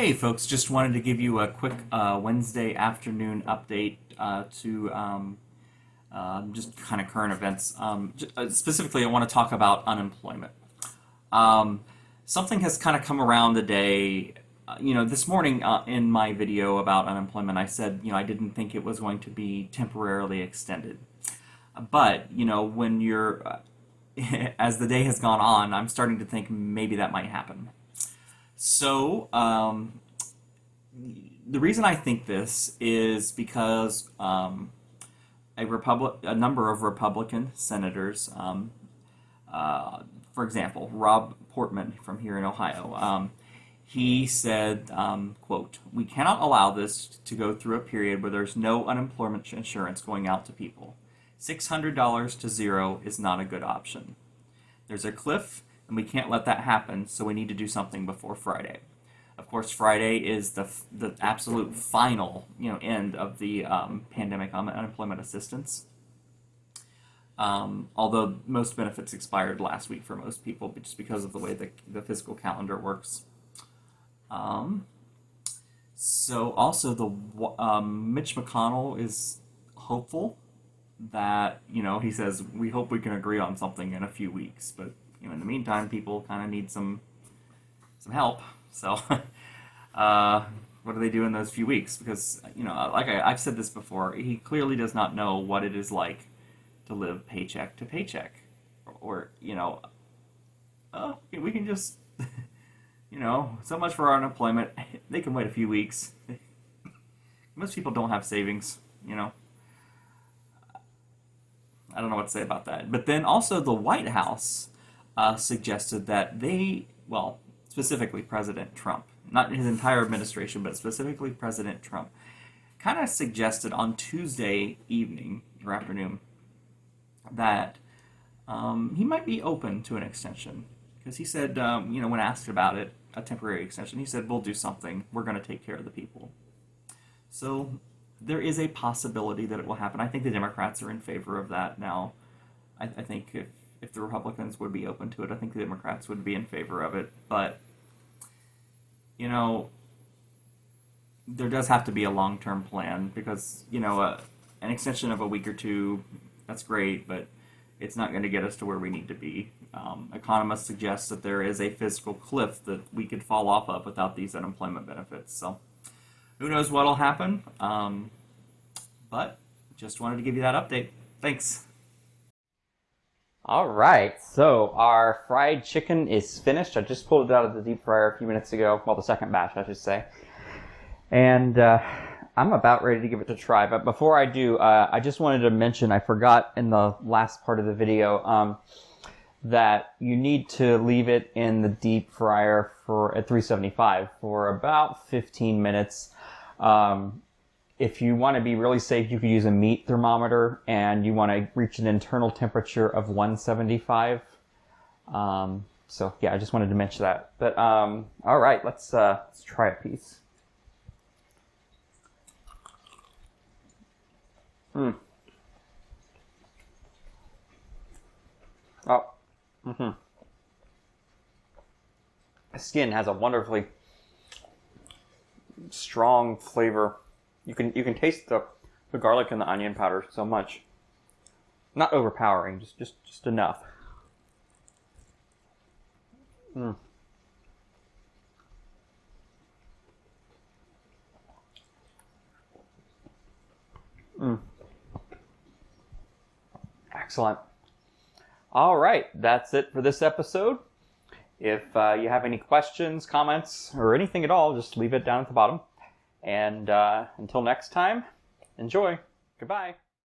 Hey folks, just wanted to give you a quick Wednesday afternoon update to just kind of current events. Specifically, I want to talk about unemployment. Um, Something has kind of come around today. This morning in my video about unemployment, I said, I didn't think it was going to be temporarily extended. But, when as the day has gone on, I'm starting to think maybe that might happen. So, the reason I think this is because a number of Republican senators, for example, Rob Portman from here in Ohio, he said, quote, "We cannot allow this to go through a period where there's no unemployment insurance going out to people. $600 to zero is not a good option. There's a cliff, and we can't let that happen, so we need to do something before Friday." Of course, Friday is the absolute final end of the pandemic unemployment assistance. Although most benefits expired last week for most people, just because of the way the fiscal calendar works. So also Mitch McConnell is hopeful that he says we hope we can agree on something in a few weeks, but in the meantime, people kind of need some help. So, what do they do in those few weeks? Because, like I've said this before, he clearly does not know what it is like to live paycheck to paycheck. Or we can just, so much for our unemployment. They can wait a few weeks. Most people don't have savings, I don't know what to say about that. But then also the White House suggested that specifically President Trump, not his entire administration, but specifically President Trump, kind of suggested on Tuesday evening or afternoon that he might be open to an extension. Because he said, when asked about it, a temporary extension, he said, we'll do something. We're going to take care of the people. So there is a possibility that it will happen. I think the Democrats are in favor of that now. I think if the Republicans would be open to it, I think the Democrats would be in favor of it. But, there does have to be a long-term plan because, an extension of a week or two, that's great, but it's not going to get us to where we need to be. Economists suggest that there is a fiscal cliff that we could fall off of without these unemployment benefits. So who knows what'll happen, but just wanted to give you that update. Thanks. All right, so our fried chicken is finished. I just pulled it out of the deep fryer a few minutes ago. Well, the second batch, I should say. And I'm about ready to give it a try. But before I do, I just wanted to mention, I forgot in the last part of the video, that you need to leave it in the deep fryer at 375 for about 15 minutes. If you want to be really safe, you could use a meat thermometer, and you want to reach an internal temperature of 175. So yeah, I just wanted to mention that. But all right, let's try a piece. Oh. The skin has a wonderfully strong flavor. You can taste the garlic and the onion powder so much. Not overpowering, just enough. Excellent. All right, that's it for this episode. If you have any questions, comments, or anything at all, just leave it down at the bottom. And until next time, enjoy. Goodbye.